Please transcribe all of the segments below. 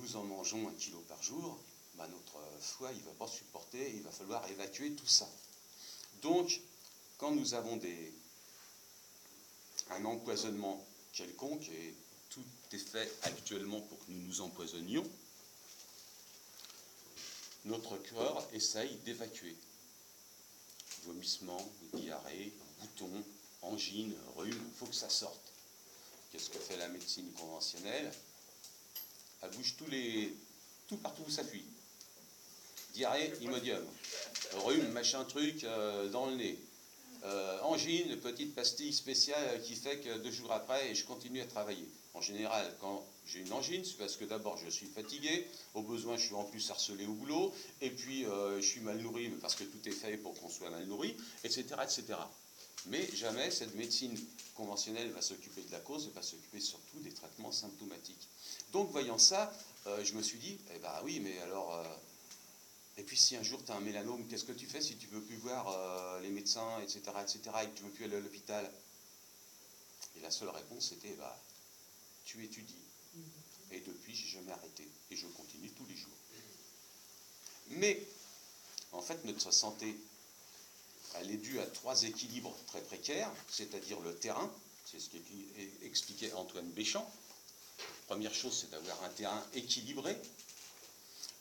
nous en mangeons 1 kilo par jour, bah, notre foie, il ne va pas supporter, il va falloir évacuer tout ça. Donc, quand nous avons un empoisonnement quelconque, et tout est fait actuellement pour que nous nous empoisonnions, notre corps essaye d'évacuer. Vomissement, diarrhée, boutons, angine, rhume, il faut que ça sorte. Qu'est-ce que fait la médecine conventionnelle? Elle bouge tout partout où ça fuit. Diarrhée, Imodium. Rhume, machin truc, dans le nez. Angine, petite pastille spéciale qui fait que 2 jours après, je continue à travailler. En général, quand j'ai une angine, c'est parce que d'abord je suis fatigué, au besoin je suis en plus harcelé au boulot, et puis je suis mal nourri, parce que tout est fait pour qu'on soit mal nourri, etc., etc. Mais jamais cette médecine conventionnelle va s'occuper de la cause, elle va s'occuper surtout des traitements symptomatiques. Donc voyant ça, je me suis dit, eh ben oui, mais alors... et puis si un jour tu as un mélanome, qu'est-ce que tu fais si tu ne veux plus voir les médecins, etc., et que tu ne veux plus aller à l'hôpital? Et la seule réponse c'était, bah, tu étudies. Et depuis, j'ai jamais arrêté. Et je continue tous les jours. Mais, en fait, notre santé, elle est due à 3 équilibres très précaires, c'est-à-dire le terrain, c'est ce qu'expliquait Antoine Béchamp. Première chose, c'est d'avoir un terrain équilibré.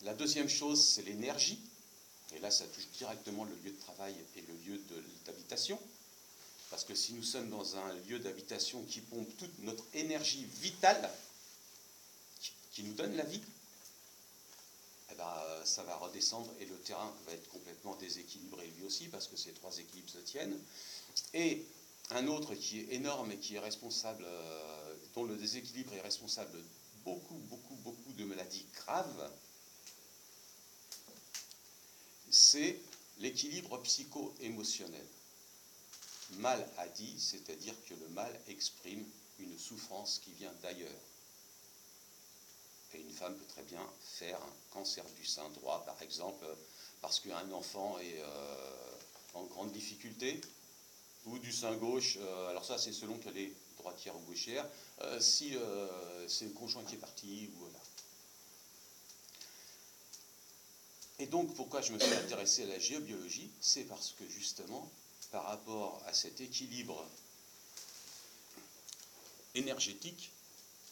La deuxième chose, c'est l'énergie. Et là, ça touche directement le lieu de travail et le lieu d'habitation. Parce que si nous sommes dans un lieu d'habitation qui pompe toute notre énergie vitale, qui nous donne la vie, eh ben, ça va redescendre et le terrain va être complètement déséquilibré lui aussi, parce que ces 3 équilibres se tiennent. Et un autre qui est énorme et qui est responsable, dont le déséquilibre est responsable de beaucoup de maladies graves, c'est l'équilibre psycho-émotionnel. Mal a dit, c'est-à-dire que le mal exprime une souffrance qui vient d'ailleurs. Et une femme peut très bien faire un cancer du sein droit, par exemple, parce qu'un enfant est en grande difficulté, ou du sein gauche, alors ça c'est selon qu'elle est droitière ou gauchère, si c'est le conjoint qui est parti, ou voilà. Et donc pourquoi je me suis intéressé à la géobiologie? C'est parce que justement, par rapport à cet équilibre énergétique,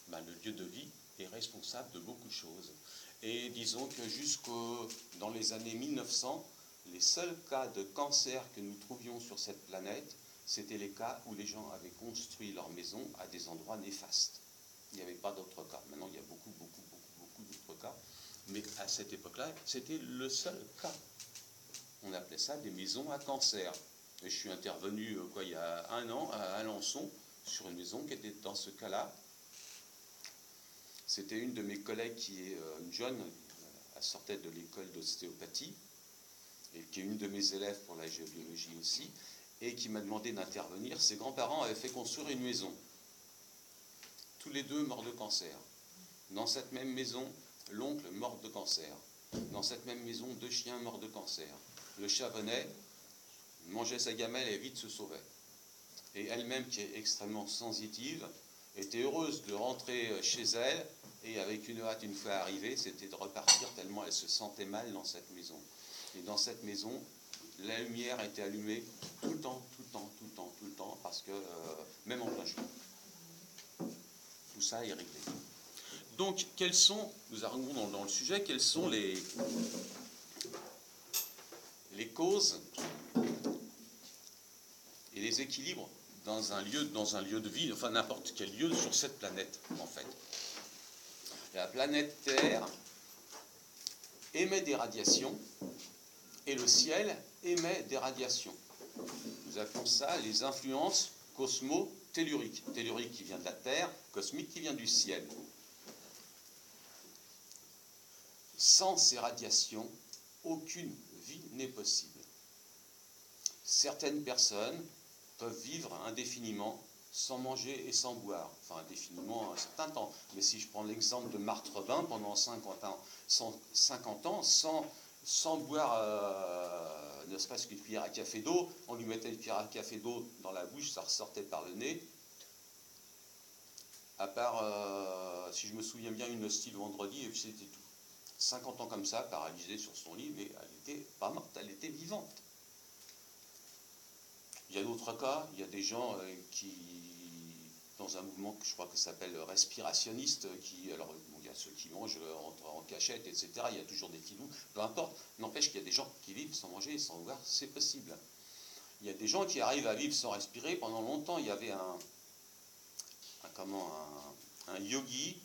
ben, le lieu de vie est responsable de beaucoup de choses. Et disons que dans les années 1900, les seuls cas de cancer que nous trouvions sur cette planète, c'était les cas où les gens avaient construit leur maison à des endroits néfastes. Il n'y avait pas d'autres cas. Maintenant, il y a beaucoup d'autres cas. Mais à cette époque-là, c'était le seul cas. On appelait ça des maisons à cancer. Et je suis intervenu, il y a 1 an, à Alençon, sur une maison qui était dans ce cas-là. C'était une de mes collègues qui est une jeune, elle sortait de l'école d'ostéopathie, et qui est une de mes élèves pour la géobiologie aussi, et qui m'a demandé d'intervenir. Ses grands-parents avaient fait construire une maison. Tous les 2 morts de cancer. Dans cette même maison, l'oncle mort de cancer. Dans cette même maison, 2 chiens morts de cancer. Le chat venait, mangeait sa gamelle et vite se sauvait. Et elle-même, qui est extrêmement sensitive, était heureuse de rentrer chez elle, et avec une hâte, une fois arrivée, c'était de repartir tellement elle se sentait mal dans cette maison. Et dans cette maison, la lumière était allumée tout le temps, parce que, même en plein jour. Tout ça est réglé. Donc, nous arrivons dans le sujet, quelles sont les causes et les équilibres dans un lieu de vie, enfin n'importe quel lieu sur cette planète, en fait. La planète Terre émet des radiations et le ciel émet des radiations. Nous appelons ça les influences cosmo-telluriques. Tellurique qui vient de la Terre, cosmique qui vient du ciel. Sans ces radiations, aucune vie n'est possible. Certaines personnes peuvent vivre indéfiniment sans manger et sans boire. Enfin, indéfiniment un certain temps. Mais si je prends l'exemple de Marthe Robin, pendant 50 ans sans boire ne serait-ce qu'une cuillère à café d'eau, on lui mettait une cuillère à café d'eau dans la bouche, ça ressortait par le nez. à part, si je me souviens bien, une hostie le vendredi, et puis c'était tout. 50 ans comme ça, paralysée sur son lit, mais elle n'était pas morte, elle était vivante. Il y a d'autres cas, il y a des gens qui, dans un mouvement que je crois que ça s'appelle respirationniste, qui, alors bon, il y a ceux qui mangent en cachette, etc. Il y a toujours des filous, peu importe. N'empêche qu'il y a des gens qui vivent sans manger et sans boire, c'est possible. Il y a des gens qui arrivent à vivre sans respirer pendant longtemps. Il y avait un yogi